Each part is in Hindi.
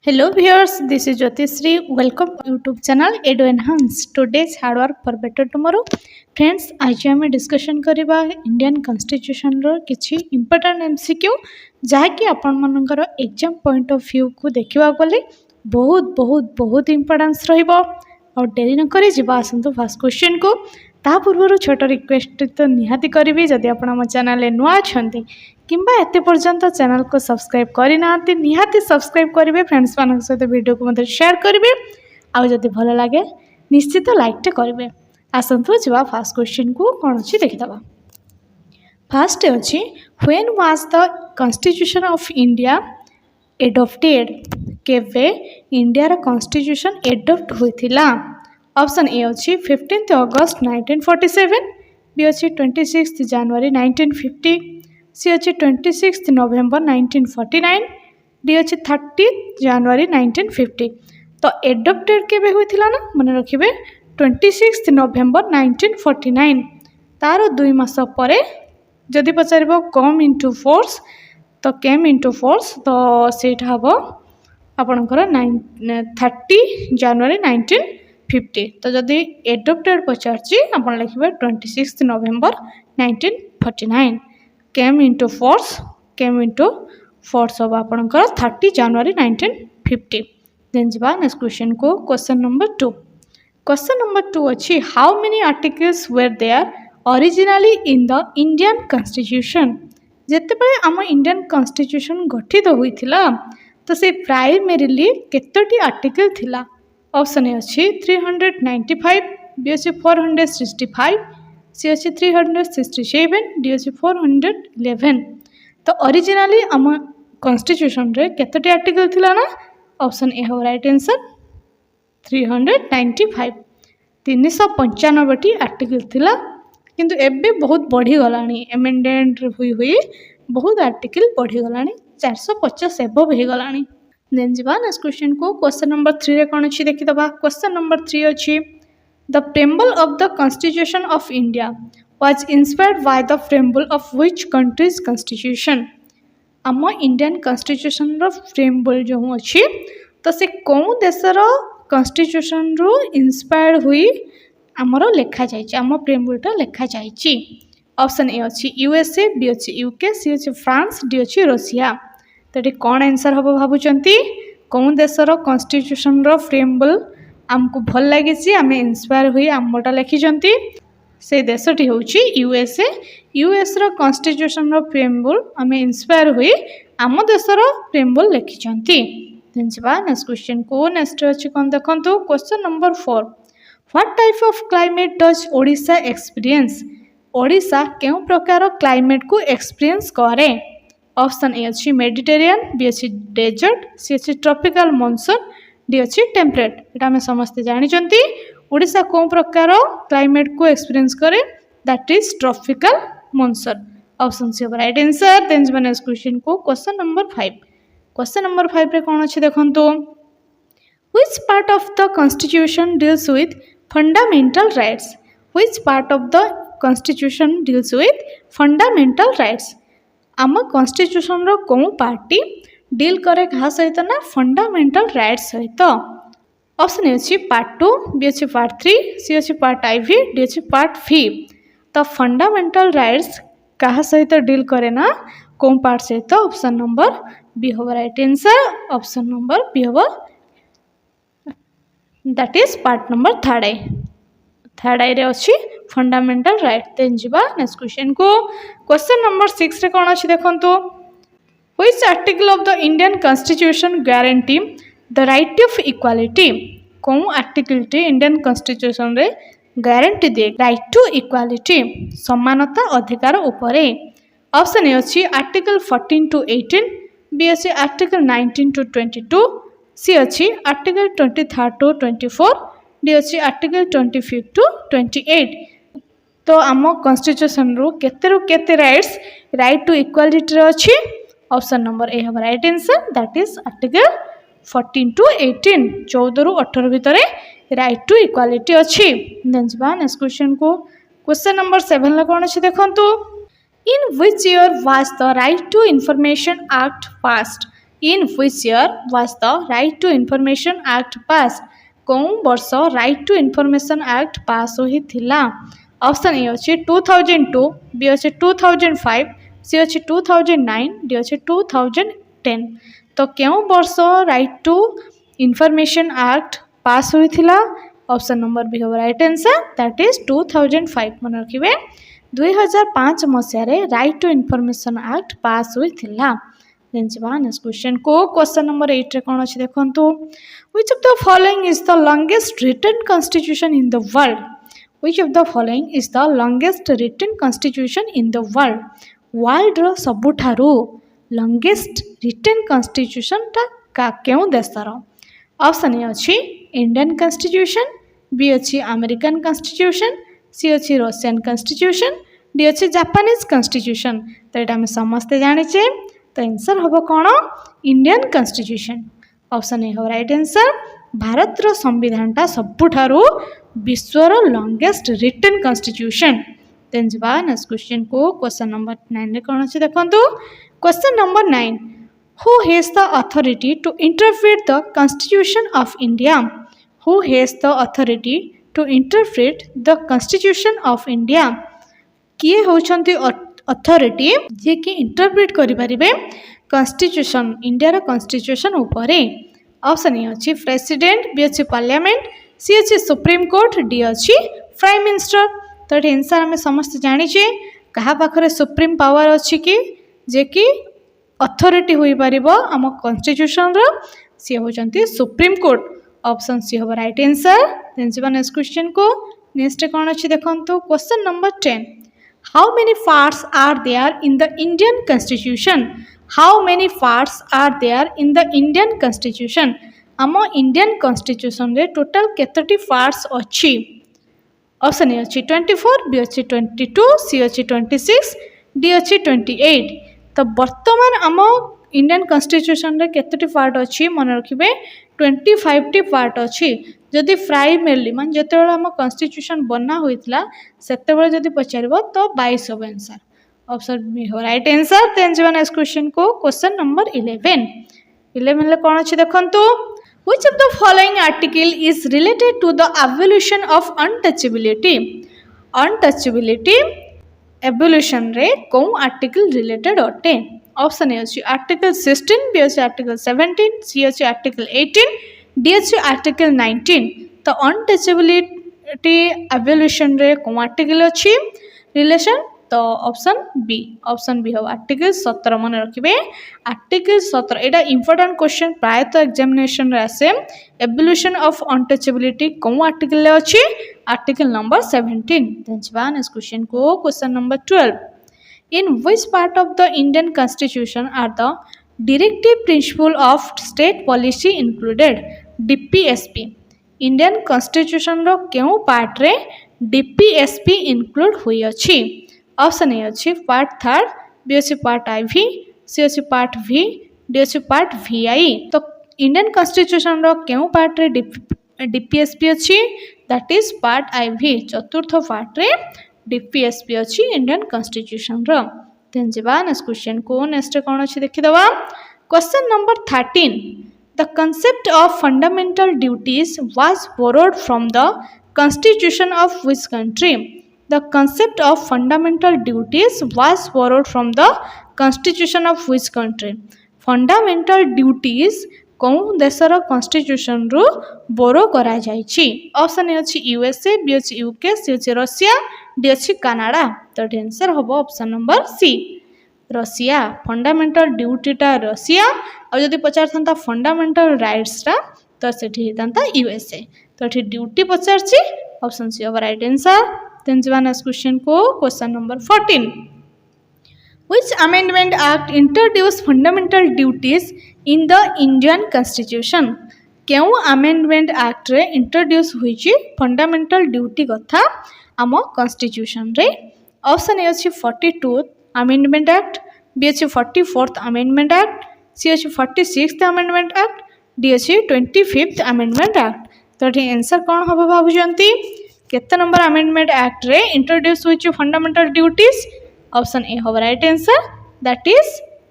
Hello viewers, this is Jyotishree. Welcome to YouTube channel Edu Enhance. Today's hard work for better tomorrow. Friends, आज आम डिस्कशन करवा इंडियन कॉन्स्टिट्यूशन रो किछि इंपोर्टेंट एमसीक्यू जहाँकि आपण मानकर एग्जाम पॉइंट ऑफ व्यू को देखा गले बहुत बहुत बहुत इंपोर्टेंस रहिबो और डेरी न करी जिबा आसंतु फर्स्ट क्वेश्चन को ता पूर्व छोट रिक्वेस्ट तो निहाती करी जदि आप चैनल नुआ अच्छा किंबा एते पर्यंत चैनल को सब्सक्राइब करना निहाती सब्सक्राइब करेंगे फ्रेंड्स मान सहित वीडियो को मतलब शेयर करेंगे आउ जदि भल लगे निश्चित लाइक करेंगे। आसतु जा फास्ट क्वेश्चन को कौन अच्छी देखीदबा। फास्ट अच्छी when was the constitution of India adopted केवे इंडिया कॉन्स्टिट्यूशन एडॉप्ट होइथिला। ऑप्शन ए अच्छी 15 अगस्त 1947, बी अच्छी 26 जनवरी 1950, सी अच्छी 26 नवेम्बर 1949, डी अच्छी 30 जनवरी 1950। तो एडॉप्टेड केबे होइथिला ना मन रखिबे 26 नवेम्बर 1949। तार 2 मास परे जदि पचारिबो कम इनटू फोर्स तो केम इनटू फोर्स तो सेटा हबो आपनकर 30 जनवरी 1950। तो जदि एडॉप्टेड पचारची आपण लिखिबे 26 नवेम्बर 1949। केम इनटू फोर्स अब आपनकर 30 जनवरी 1950। देन जिबा नेक्स्ट क्वेश्चन को क्वेश्चन नंबर 2। क्वेश्चन नंबर 2 अच्छी how many articles were there originally in the Indian constitution. जेते बेले आम इंडियन कॉन्स्टिट्यूशन गठित होइथिला तो से प्राइमरीली केतोटी आर्टिकल थिला। ऑप्शन ए अच्छी 395, बी अच्छी 465, सी अच्छी 367, डी अच्छी 411। तो ओरिजिनली आम कॉन्स्टिट्यूशन रे केतोटी आर्टिकल थिला ना ऑप्शन ए हो राइट आंसर 395। 395टी आर्टिकल थिला किंतु एबे बहुत बढ़ी गलानी एमेंडमेंट हुई हुई बहुत आर्टिकल बढ़ी गलानी 450 एबव हो गलानी। देन जिबा नेक्स्ट क्वेश्चन को क्वेश्चन नंबर 3 रे कोन अछि देखिदबा। क्वेश्चन नंबर 3 अछि the preamble of the constitution of India was inspired by the preamble of which countries constitution. आम इंडियन कॉन्स्टिट्यूशन रो प्रेम्बल जो अछि तो से कोन देशर कॉन्स्टिट्यूशन रो इंस्पायर्ड हुई आमर लेखा जाइछि आम प्रेम्बलटा लेखा जाइछि। ऑप्शन ए अच्छी यूएसए, बी अच्छी यूके, सी अच्छी फ्रांस, डी अच्छी रशिया। तो ये कौन आंसर हम भावुंट कौन देशर कॉन्स्टिट्यूशन रो प्रेम्बल आमको भल लगी आम इंस्पायर हुई आमटा लिखिं से देशटी हूँ यूएसए। यूएस रो कॉन्स्टिट्यूशन रो प्रेम्बल आम इंस्पायर हुई आम देशर प्रेम्बल लिखिं। नेक्स्ट क्वेश्चन को नेक्स्ट अच्छी कौन देखो question number 4। What type of climate does Odisha experience. Odisha केउं प्रकार क्लाइमेट को एक्सपीरियंस करे। ऑप्शन ए अच्छी मेडिटेरियन, बी अच्छी डेजर्ट, सी अच्छी ट्रॉपिकल मॉनसून, डी अच्छी टेम्परेट। एटा हमें समस्ते जानिचंती ओडिशा कोन प्रकार क्लाइमेट को एक्सपीरियंस करे that is tropical monsoon. Option C right answer. Then next question को क्वेश्चन नंबर 5। क्वेश्चन नंबर 5 रे कोन अछि देखंतु which part of the constitution deals with fundamental rights. Which part of the constitution deals with fundamental rights. आम कॉन्स्टिट्यूशन रो कोन पार्टी डील करे कहा सहित ना फंडामेंटल राइट्स सहित। ऑप्शन ए अच्छी पार्ट 2, बी अच्छी पार्ट 3, सी अच्छी पार्ट IV, डी अच्छी पार्ट V। तो फंडामेंटल राइट्स कहा सहित डील करे ना कोन पार्ट सहित। ऑप्शन नंबर बी हो right answer. Option number B हो that is part number 3rd आई रे अच्छी फंडामेंटल राइट। देन जिबा नेक्स्ट क्वेश्चन को क्वेश्चन नंबर 6 रे कोन अछि देखंतु which article of the Indian constitution guarantee the right of equality. कौन आर्टिकल टी इंडियन कॉन्स्टिट्यूशन रे गारंटी दे राइट टू इक्वालिटी समानता अधिकार उपरे। ऑप्शन ए अछि आर्टिकल 14 to 18, बी अछि आर्टिकल 19 to 22, सी अछि आर्टिकल 23 to 24, डी अच्छी आर्टिकल 25 to 28। तो आम कॉन्स्टिट्यूशन रू केते राइट्स राइट टू इक्वालिटी अच्छी। ऑप्शन नंबर ए हम right answer that is article 14 to 18 14 ରୁ 18 भितर राइट टू इक्वालिटी अच्छी। देन जा नेक्स्ट क्वेश्चन को क्वेश्चन नंबर 7 ला कोन अछि देखंतु इन which year was the right to information act passed. In which year was the right to information act pass कौन वर्ष right to information act pass होइथिला ऑप्शन ए अछि 2002 बी अछि 2005 सी अछि 2009 डी अछि 2010 तो केउं वर्ष right to information act pass होइथिला ऑप्शन नंबर बी हो राइट आंसर दैट इज 2005 मन रखिबे 2005 मसियारे right to information act pass होइथिला देन जिबा नेक्स्ट क्वेश्चन को क्वेश्चन नंबर 8 रे कोन अछि देखंतु which of the following is the longest written constitution in the world which of the following is the longest written constitution in the world world रो सबुठारू लॉन्गेस्ट रिटन कॉन्स्टिट्यूशन ता केउ देशर ऑप्शन ए अछि इंडियन कॉन्स्टिट्यूशन बी अछि अमेरिकन कॉन्स्टिट्यूशन सी अछि रशियन कॉन्स्टिट्यूशन डी अछि जापानीज कॉन्स्टिट्यूशन तो एटा हम समस्त जानिछे तो आंसर हम कौन इंडियन कॉन्स्टिट्यूशन ऑप्शन ए हो राइट आंसर भारत रो संविधान टा सबुठारू विश्वर लॉन्गेस्ट रिटन कॉन्स्टिट्यूशन देन जबा नेक्स्ट क्वेश्चन को क्वेश्चन नंबर 9 रे कोन अछि देखंतु question number 9 who has the authority to interpret the constitution of India who has the authority to interpret the constitution of India किए होछंती अथॉरिटी जे कि इंटरप्रेट करि परिबे कॉन्स्टिट्यूशन इंडिया रो कॉन्स्टिट्यूशन ऊपरे ऑप्शन ए अछि प्रेसिडेंट बी अछि पार्लियामेंट सी अछि सुप्रीम कोर्ट डी अछि प्राइम मिनिस्टर तो ये आंसर हमें समस्त जानी छे कहा पाखरे सुप्रीम पावर अछि कि जे कि अथॉरिटी होई परिबो आम कॉन्स्टिट्यूशन रो सी होचंती सुप्रीम कोर्ट ऑप्शन सी हो राइट आंसर देन जीवा नेक्स्ट क्वेश्चन को नेक्स्ट कोन अछि देखंतु question number 10 how many parts are there in the Indian constitution how many parts are there in the Indian constitution आम इंडियन कॉन्स्टिट्यूशन रे टोटल केतोटी पार्ट्स अछि ऑप्शन ए अछि 24 बी अछि 22 सी अछि 26 डी अछि 28 तो वर्तमान आम इंडियन कॉन्स्टिट्यूशन रे केतोटी पार्ट अछि मन रखिबे 25 टी पार्ट अछि जदि प्राइमरली मान जते बेला हम कॉन्स्टिट्यूशन बना होइतला सेते बेला जदि पचारबो तो 22 हो आंसर ऑप्शन बी हो राइट आंसर देन जीवा नेक्स्ट क्वेश्चन को क्वेश्चन नंबर 11 ले कोन अछि देखंतु which of the following article is related to the evolution of untouchability untouchability evolution रे कोन आर्टिकल रिलेटेड अटे ऑप्शन ए अछि आर्टिकल 16 बी अछि आर्टिकल 17 सी अछि आर्टिकल 18 डी अछि आर्टिकल 19 तो अनटचेबिलिटी एवोल्यूशन रे कोन आर्टिकल अछि रिलेशन तो ऑप्शन बी हो आर्टिकल 17 मन रखिबे आर्टिकल 17 एटा इंपोर्टेंट क्वेश्चन प्राय तो एग्जामिनेशन रे आसे evolution of untouchability cone article ले अछि आर्टिकल नंबर 17 देन जबा नेक्स्ट क्वेश्चन को question number 12 in which part of the Indian constitution are the directive principle of state policy included DPSP Indian constitution रो केउ पार्ट रे DPSP include हुई अछि ऑप्शन ए अछि पार्ट 3 बी अछि पार्ट IV सी अछि पार्ट V डी अछि पार्ट VI तो इंडियन कॉन्स्टिट्यूशन रो केउ पार्ट रे DPSP अछि दैट इज पार्ट IV चतुर्थ पार्ट रे DPSP अछि इंडियन कॉन्स्टिट्यूशन रो देन जेबा नेक्स्ट क्वेश्चन को नेक्स्ट कोन अछि देखि दबा question number 13 the concept of fundamental duties was borrowed from the constitution of which country the concept of fundamental duties was borrowed from the constitution of which country fundamental duties कौन देशर कॉन्स्टिट्यूशन रु बोरो करा जायछि ऑप्शन ए अछि USA बी अछि UK सी अछि रशिया डी अछि कनाडा तो आंसर होबो option number C Russia fundamental duty टा रशिया और जदि पचार थांता फंडामेंटल राइट्स टा तो सेठी हेतांता USA तो एठी ड्यूटी पचारछि ऑप्शन सी होबो राइट आंसर देन जवा नेक्स्ट क्वेश्चन को question number 14 Which amendment act introduced fundamental duties in the Indian constitution केउ amendment act रे introduce हुईची fundamental duty कथा आम constitution रे ऑप्शन ए अछि 42th amendment act बी अछि 44th amendment act सी अछि 46th amendment act डी अछि 25th amendment act तो एठी आंसर कोन होबो भाबुजंती केते नंबर amendment act रे introduce हुईची fundamental duties ऑप्शन ए होबो right answer that is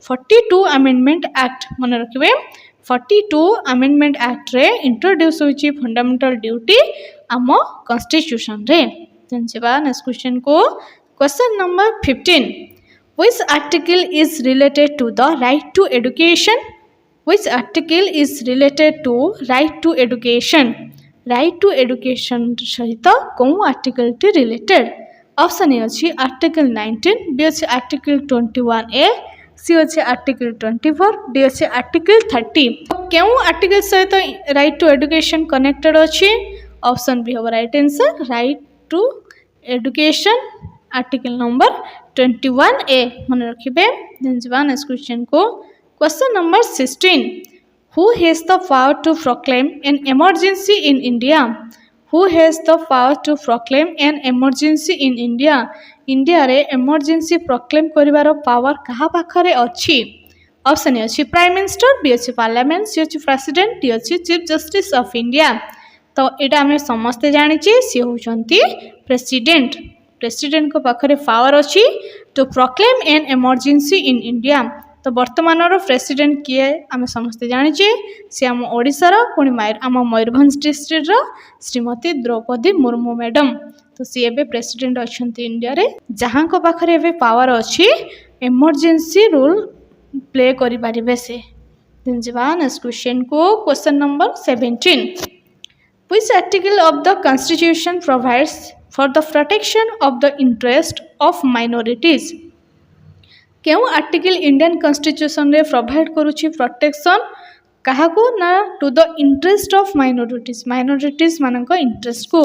42 amendment act मन रखिए 42 अमेंडमेंट एक्ट रे इंट्रोड्यूस होइछि फंडामेंटल ड्यूटी आम कॉन्स्टिट्यूशन रे। जानछिबा नेक्स्ट क्वेश्चन को question number 15 which article is related to the right to education which article is related to right to education right to education सहित कौ आर्टिकल टी रिलेटेड ऑप्शन ए अछि आर्टिकल 19 बी अछि आर्टिकल 21A सी अच्छे आर्टिकल 24 डी अच्छे आर्टिकल 30 क्यों आर्टिकल सहित राइट टू एजुकेशन कनेक्टेड अच्छी ऑप्शन बी हम right answer right to education article number 21A मन रखिए। नेक्स्ट क्वेश्चन को question number 16 who has the power to proclaim an emergency in India who has the power to proclaim an emergency in India India रे इमरजेंसी प्रोक्लेम करिवार पावर कहा पाखरे अछि ऑप्शन ए अछि प्राइम मिनिस्टर बी अछि पार्लियामेंट सी अछि प्रेसिडेंट डी अछि चीफ जस्टिस ऑफ इंडिया। तो एटा हमें समस्ते जानिछि सी होचंती प्रेसिडेंट प्रेसिडेंट को पाखरे पावर अछि to proclaim an emergency in India. तो वर्तमान प्रेसिडेंट किए आम समस्ते जानिछे सी आम ओडिशार पुणी आम मयूरभंज डिस्ट्रिक्ट श्रीमती द्रौपदी मुर्मू मैडम। तो सी एबे प्रेसिडेंट अच्छा इंडिया रे जहाँ को पाखरे एबे पावर अच्छी इमरजेंसी रूल प्ले करि परिबे से। नेक्स्ट क्वेश्चन को question number 17 which article of the constitution provides for the protection of the interest of minorities क्यों आर्टिकल इंडियन कॉन्स्टिट्यूशन रे प्रोवाइड करुछि प्रोटेक्शन कहा को ना to the interest of minorities मानक इंटरेस्ट को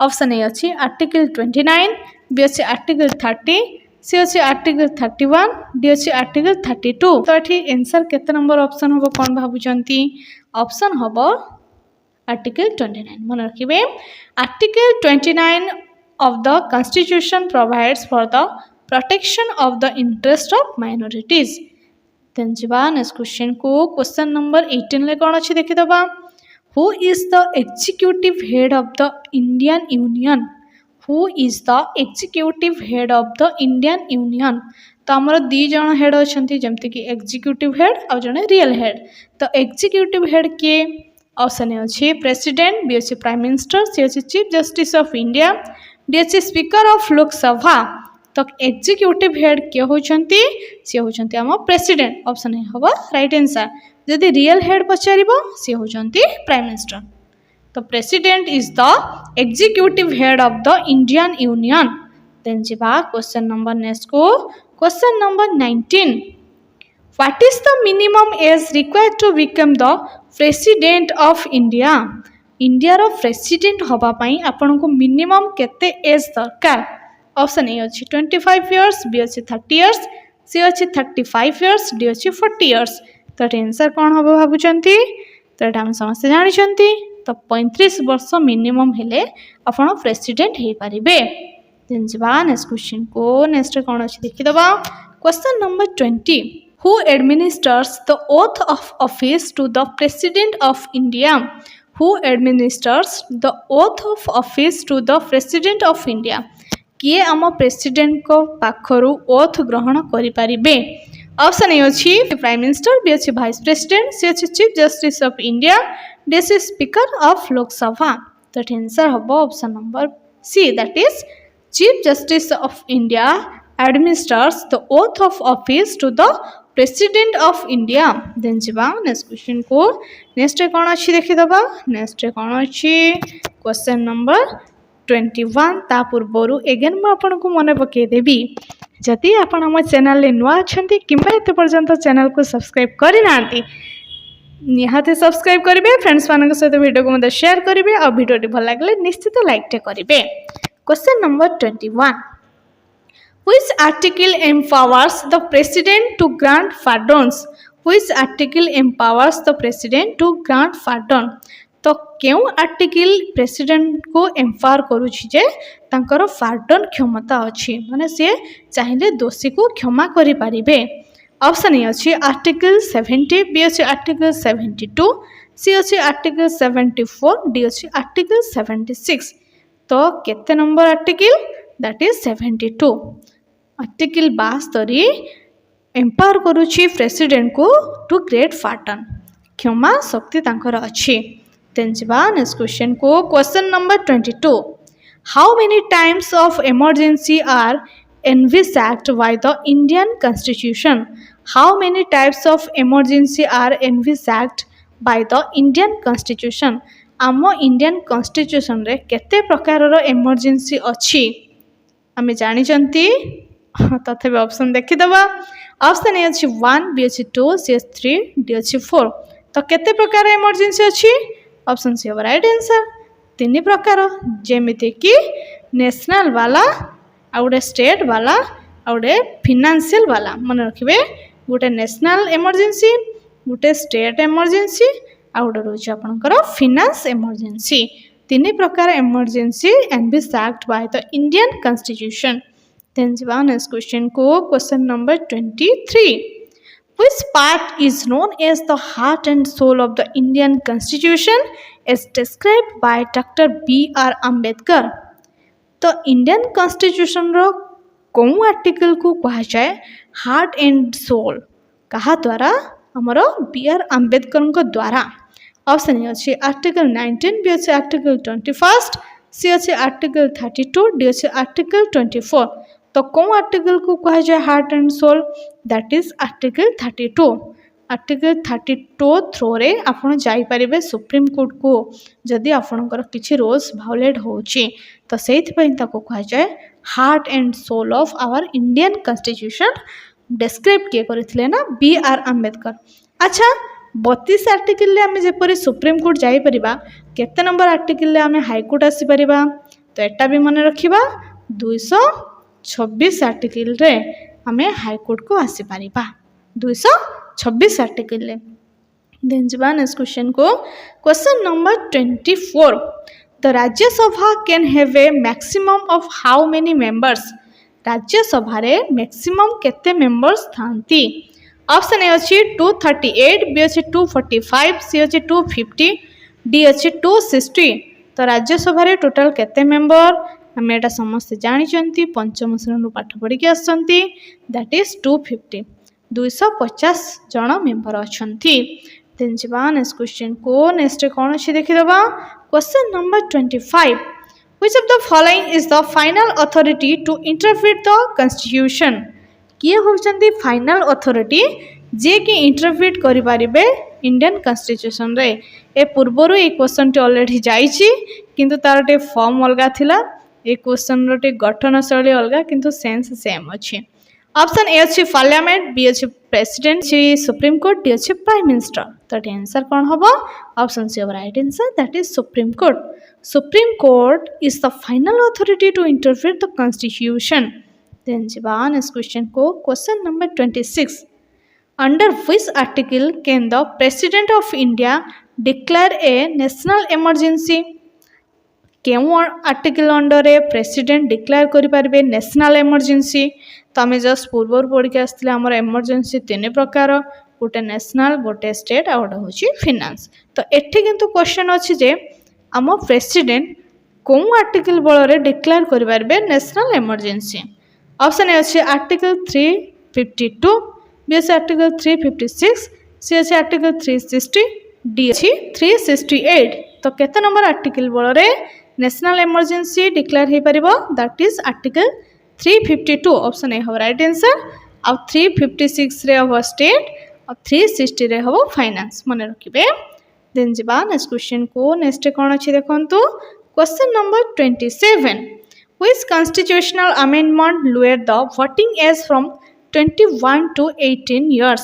ऑप्शन ए अच्छी आर्टिकल 29 बी अच्छे आर्टिकल 30 सी अच्छे आर्टिकल 31 डी अच्छे आर्टिकल 32। तो ये आंसर केते नंबर ऑप्शन हम कौन भावुचंती ऑप्शन हम आर्टिकल 29 मन रखिए article 29 of the constitution provides for the protection of the interest of minorities. Then जीवा नेक्स्ट क्वेश्चन को क्वेश्चन नंबर 18 ले कौन अच्छी देखी दबा who is the executive head of the Indian union who is the executive head of the Indian union. तो आमर दी जन हेड अच्छा जमती कि एग्जीक्यूटिव हेड और जड़े रियल हेड। तो एग्जीक्यूटिव हेड किए ऑप्शन ए अच्छी प्रेसिडेंट बी अच्छे प्राइम मिनिस्टर सी अच्छे chief justice of India D अच्छे स्पीकर ऑफ लोकसभा। तो एग्जीक्यूटिव हेड किए होचंती सी होचंती आम प्रेसिडेंट ऑप्शन ए हम राइट आंसर। जदि रियल हेड पचार सी होचंती प्राइम मिनिस्टर। तो president is the executive head of the Indian union. Then जीवा क्वेश्चन नंबर नेक्स्ट को question number 19 what is the minimum age required to become the president of India India रो प्रेसिडेंट हबा पई आपन को मिनिमम केते एज दरकार ऑप्शन ए अच्छी 25 इयर्स बी अच्छी 30 इयर्स सी अच्छी 35 इयर्स डी अच्छी 40 इयर्स। तो आंसर कौन हम भावुंट तो ये आम समस्ते जानते तो 35 वर्ष मिनिमम हेले आपड़ प्रेसिडेंट हो पारे। देन जीवा नेक्स्ट क्वेश्चन को नेक्स्ट कौन अच्छी देखीदबा question number 20 who administers the oath of office to the president of India who administers the oath of office to the president of India किए आम प्रेसिडेंट को पाखरु ओथ ग्रहण करें ऑप्शन ए अच्छी प्राइम मिनिस्टर बी अच्छी वाइस प्रेसिडेंट सी अच्छी chief justice of India D अच्छी स्पीकर ऑफ लोकसभा। तो आंसर हम option number C that is chief justice of India administers the oath of office to the president of India. Then जीवा नेक्स्ट क्वेश्चन को नेक्स्ट कौन अच्छी देखीदबा नेक्स्ट कौन अच्छी क्वेश्चन नंबर 21 ता पूर्वर एगेन मुझे मन पकईदेवी जदि आपण आम चैनल नुआ अच्छा कि एत पर्यंत चैनल को सब्सक्राइब करना निहाती सब्सक्राइब करेंगे फ्रेंड्स मान सहित वीडियो को मतलब शेयर करेंगे और वीडियो भल लगे निश्चित लाइक करेंगे। Question number 21 which article empowers the president to grant pardons which article empowers the president to grant pardon. तो क्यों आर्टिकल प्रेसिडेंट को एम्पावर करुछि जे तांकर पार्डन क्षमता अच्छी माने से चाहिए दोषी को क्षमा करि पारिबे। ऑप्शन ए अच्छी आर्टिकल 70 बी अच्छी आर्टिकल 72 सी अच्छी आर्टिकल 74 डी अच्छी आर्टिकल 76। तो केते number article that is 72 article 72 empower करुछि प्रेसिडेंट को टू ग्रेट पार्टन क्षमा शक्ति तांकर अछि। देन जिबा नेक्स्ट क्वेश्चन को question number 22 how many times of emergency are envisaged by the Indian Constitution? How many types of emergency are envisaged by the Indian Constitution? आम इंडियन कन्स्टिट्यूशन रे केते प्रकार रो इमरजेंसी अछि आमे जानि जंती तथे ऑप्शन देखिदबा। ऑप्शन ए अछि 1 बी अछि 2 सी अछि 3 डी अछि 4 तो केते प्रकार इमरजेंसी अछि ऑप्शन सी होबा राइट आंसर तीन प्रकार जेमिति कि नेशनल वाला आउडे स्टेट वाला आउडे फिनांशियल वाला मन रखिबे गोटे नेशनल इमरजेंसी गोटे स्टेट इमरजेंसी आउडे रोज आपनकर फिनांस इमरजेंसी तीन प्रकार emergency envisaged by the Indian constitution. Then जिबा नेक्स्ट क्वेश्चन को question number 23 which part is known as the heart and soul of the Indian Constitution as described by Dr. B.R. Ambedkar? तो इंडियन कॉन्स्टिट्यूशन रो कौन आर्टिकल को कहा जाए हार्ट एंड सोल कहा द्वारा हमरो बी.आर. आंबेडकर को द्वारा। ऑप्शन ए अछि आर्टिकल 19 बी अछि आर्टिकल 21 सी अछि आर्टिकल 32 डी अछि आर्टिकल 24 तो कौन आर्टिकल को कहा जाए heart and soul that is article 32। Article 32 through रे आपण जाई परिबे सुप्रीम कोर्ट को जदि आपणकर किछि रूल्स वायोलेट होची तो सेथ पई ताको कहा जाए heart and soul of our Indian constitution describe के करथिले ना बी.आर. आंबेडकर। अच्छा 32 आर्टिकल ले आमे जेपरि सुप्रीम कोर्ट जाई परिबा केते नंबर आर्टिकल ले आमे हाई कोर्ट आसी परिबा तो एटा भी मन रखिबा 226 आर्टिकल रे आमे हाई कोर्ट को आसी परिबा 226 आर्टिकल ले। देन जिबा नेक्स्ट क्वेश्चन को question number 24 the Rajya Sabha can have a maximum of how many members? Rajya Sabha रे मैक्सिमम केते मेंबर्स थांती? ऑप्शन ए अछि 238 बी अछि 245 सी अछि 250 डी अछि 260 तो राज्यसभा रे टोटल केते मेंबर हमें एटा समस्त जानि चंती पंचम श्रेणी पाठ पढ़ी के आसंती दैट इज 250 250 जन मेंबर अछंती। देन जिबा नेक्स्ट क्वेश्चन को नेक्स्ट कोन अछि देखि दबा question number 25 which of the following is the final authority to interpret the constitution? किए होचंती फाइनल अथॉरिटी जे कि इंटरप्रेट करि पारिबे इंडियन कॉन्स्टिट्यूशन रे। ए पूर्वरु ए क्वेश्चन टे ऑलरेडी जाईची किंतु तार टे फॉर्म अलगा थिला ए क्वेश्चन रो टे गठन शैली अलगा किंतु सेंस सेम अछि। ऑप्शन ए अछि पार्लियामेंट बी अछि president C supreme court D अछि प्राइम मिनिस्टर तो आंसर कोन होबो option C right answer that is supreme court. Supreme Court is the final authority to interpret the constitution. Then jiba next question ko question number 26 under which article can the president of India declare a national emergency? केउ आर्टिकल अंडर ए प्रेसिडेंट डिक्लेयर करि पारबे नेशनल इमरजेंसी तो आमे जस्ट पूर्वर पढ़ के आसले हमर इमरजेंसी तीन प्रकार गोटे नेशनल गोटे स्टेट आ गोटे होची फाइनेंस तो एठी किंतु क्वेश्चन अछि जे आम प्रेसिडेंट कौन आर्टिकल बल रे डिक्लेयर करि पारबे नेशनल इमरजेंसी। ऑप्शन ए अछि आर्टिकल 352 बी अछि आर्टिकल 356 सी अछि आर्टिकल 360 डी अछि 368 तो केते नंबर आर्टिकल बल रे नेशनल इमरजेंसी डिक्लेयर हे परिबो that is article 352 option A हो राइट आंसर आ 356 रे हो स्टेट और 360 रे हो फाइनेंस मन रखिबे। देन जिबा नेक्स्ट क्वेश्चन को नेक्स्ट कोन अछि देखंतु question number 27 which constitutional amendment lowered the voting age from 21 to 18 years?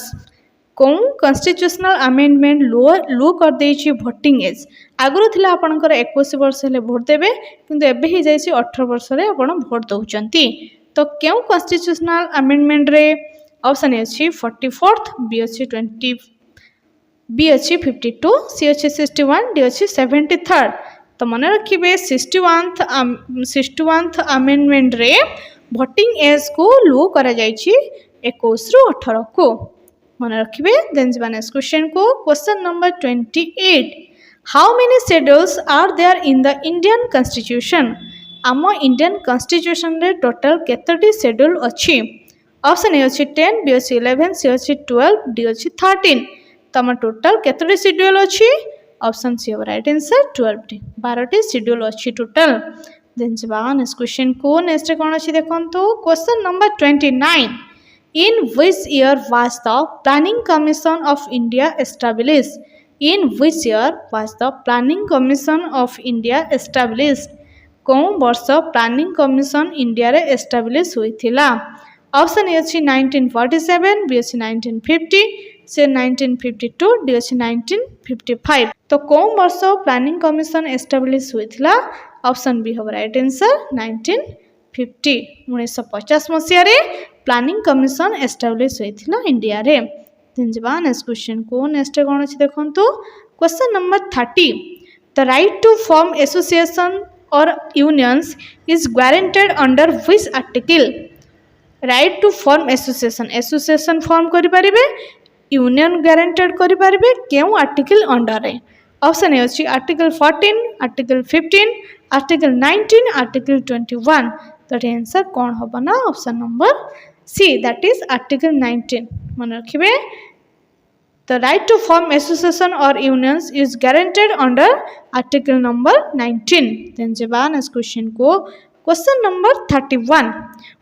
कौन कॉन्स्टिट्यूशनल अमेंडमेंट लो कर देछि वोटिंग एज आगुरु थिला आपनकर 21 वर्ष ले वोट देबे किंतु एबे ही जाइछि 18 वर्ष रे आपण वोट दउचंती तो केउ कॉन्स्टिट्यूशनल अमेंडमेंट रे ऑप्शन ए अछि 44th बी अछि 20 बी अछि 52 सी अछि 61 डी अछि 73 तो मन रखिबे 61th अमेंडमेंट रे वोटिंग एज को लो करा जाइछि 21 रु 18 को मन रखिबे। देन जिबा नेक्स्ट क्वेश्चन को question number 28 how many schedules are there in the Indian constitution? आम इंडियन कॉन्स्टिट्यूशन रे टोटल केतोटी शेड्यूल अछि? ऑप्शन ए अच्छी 10, बी अच्छी 11, सी अच्छी 12, डी अच्छी 13। तो आम टोटाल केतोटी शेड्यूल अच्छी? ऑप्शन सी राइट आंसर 12 टी 12 टी शेड्यूल अच्छी टोटाल। देन जब नेक्स्ट क्वेश्चन को नेक्स्ट कौन अच्छी देखंतु question number 29 in which year was the planning commission of India established? In which year was the planning commission of India established? कौन वर्ष प्लानिंग कमीशन इंडिया रे एस्टाब्लिश होइथिला? ऑप्शन ए अच्छी 1947, बी अच्छी 1950, सी 1952, डी अच्छी 1955। तो कौन वर्ष प्लानिंग कमीशन एस्टाब्लिश होइथिला? ऑप्शन बी हम राइट आंसर 1950 1950 मसीह रे प्लानिंग कमीशन एस्टाब्लिश होइथिला इंडिया रे। देन जबा नेक्स्ट क्वेश्चन को नेक्स्ट कौन अछि देखंतु question number 30 the right to form association or unions is guaranteed under which article? Right to form association association form करि परिबे यूनियन गारंटेड करि परिबे केउ आर्टिकल अंडर रे? ऑप्शन ए अछि आर्टिकल 14, आर्टिकल 15, आर्टिकल 19, आर्टिकल 21। तो आंसर कौन होबा ना option number C that is article 19 मन रखिबे। The right to form association or unions is guaranteed under article number 19. Then jaba next question ko question number 31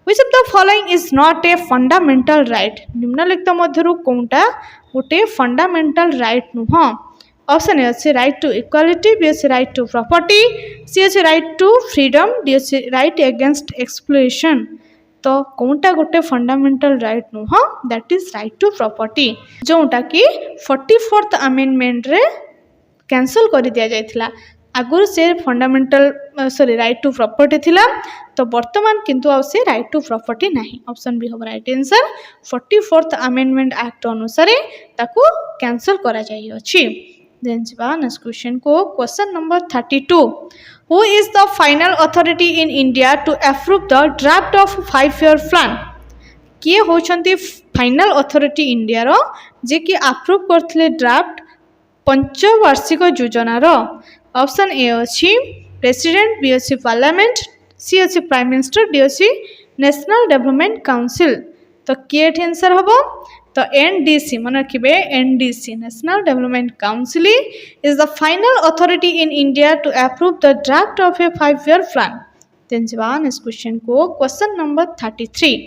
which of the following is not a fundamental right? निम्नलिखित मध्यरु कोनटा गोटे फंडामेंटल राइट नुह? ऑप्शन ए अच्छे राइट टू इक्वालिटी, बी अच्छे राइट टू प्रॉपर्टी, सी अच्छे राइट टू फ्रीडम, डी अच्छे राइट अगेंस्ट एक्सप्लॉयटेशन। तो कौनटा गोटे फंडामेंटल राइट नुह? That is right to property जोटा कि 44th अमेंडमेंट रे कैंसल कर दिया जायथिला। आगुर से fundamental sorry right to property थिला तो वर्तमान किंतु आ से राइट टू प्रॉपर्टी नहीं। ऑप्शन बी हम right answer 44th amendment act अनुसार ताको कैंसल करा जाई अछि। देन जबा नेक्स्ट क्वेश्चन को question number 32 Who is the final authority in India to approve the draft of 5-year plan? किए होचंती फाइनल अथॉरिटी इंडिया रो जे कि अप्रूव करथिले ड्राफ्ट पंचवार्षिक योजना रो? ऑप्शन ए अछि प्रेसिडेंट, बी अछि पार्लियामेंट, सी अछि प्राइम मिनिस्टर, डी अछि नेशनल डेवलपमेंट काउंसिल। तो किए आंसर हबो? तो एनडीसी मन रखिबे NDC national development council is the final authority in India to approve the draft of a 5-year plan. Then जवान इस क्वेश्चन को question number 33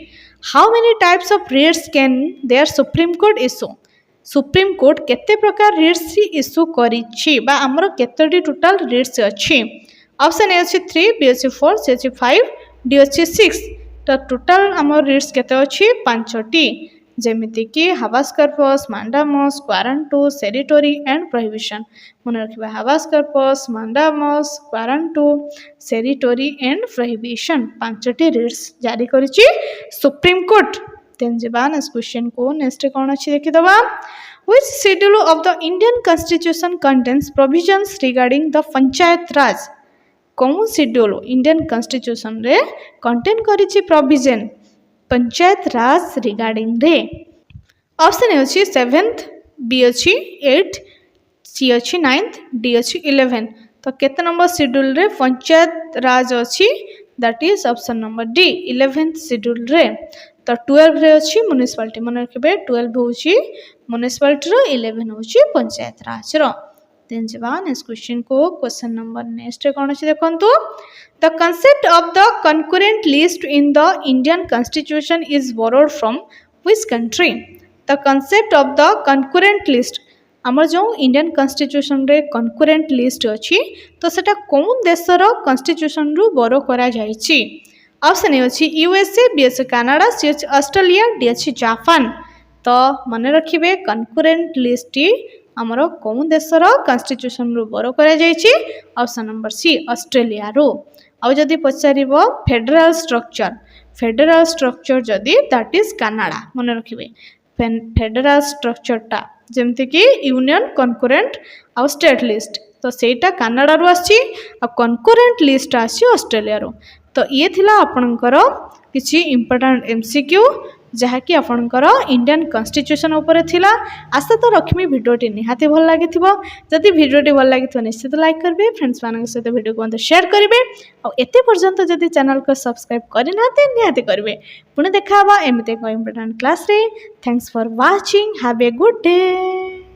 how many types of writs can there Supreme Court issue? Supreme Court केते प्रकार रिट्स इश्यू करिछि बा हमरो केतोटी टोटल रिट्स अछि? ऑप्शन ए अछि 3, बी अछि 4, सी अछि 5, डी अछि 6। तो टोटल हमर रिट्स केते अछि? 5टी जेमिति कि habeas corpus, mandamus, quo warranto, certiorari and prohibition. मन रखिबा habeas corpus, mandamus, quo warranto, certiorari and prohibition 5टी रिट्स जारी करिछि सुप्रीम कोर्ट। देन जबान इस क्वेश्चन को नेक्स्ट कोन अछि देखि दबा Which schedule of the Indian Constitution contains provisions regarding the panchayat राज? कौन शेड्यूल इंडियन कॉन्स्टिट्यूशन रे कंटेन करिछि प्रोविजन पंचायत राज रिगार्डिंग रे? ऑप्शन ए अछि 7th, बी अछि 8th, सी अछि 9th, डी अछि 11। तो केते नंबर शेड्यूल रे पंचायत राज अछि? That is option number D 11th schedule रे। तो 12 रे अछि म्युनिसिपैलिटी मन रखबे 12 होछि म्युनिसिपैलिटी रो 11 होछि पंचायत राज रो। देन जवान इस क्वेश्चन को क्वेश्चन नंबर नेक्स्ट कोन अछि देखंतु the concept of the concurrent list in the Indian constitution is borrowed from which country? The concept of the concurrent list हमर जो इंडियन कॉन्स्टिट्यूशन रे कंकरेंट लिस्ट अछि तो सेटा कोन देशर कॉन्स्टिट्यूशन रु बोरो करा जायछि? ऑप्शन ए अछि यूएसए, बी अछि कनाडा, सी अछि ऑस्ट्रेलिया, डी अछि जापान। तो मन रखिबे कंकरेंट लिस्ट हमरो कौन देशर कॉन्स्टिट्यूशन रु बोरो करा जायछि? ऑप्शन नंबर सी ऑस्ट्रेलिया रो। आ जदि पचारिबो फेडरल स्ट्रक्चर जदि दैट इज कनाडा मन रखिबे फेडरल स्ट्रक्चर टा जेमति कि यूनियन कंकरेंट आ स्टेट लिस्ट तो सेटा कनाडा रो आछि आ कंकरेंट लिस्ट आछि ऑस्ट्रेलिया रो। तो ये थिला आपनकर किछि इंपोर्टेंट एमसीक्यू जहाँकि आपणकर इंडियन कॉन्स्टिट्यूशन उपर थिला। आशा तो रखमी भिडियोटी निहाती भल लगी जदि भिडियोटी भल लगी निश्चित लाइक करेंगे, फ्रेंड्स मान सहित भिडियो को शेयर करेंगे और एते पर्यंत जदि चैनल को सब्सक्राइब करना निहाती करेंगे। पुणी देखा एमती एक इंपोर्टेंट क्लास रे। Thanks for watching, have a good day.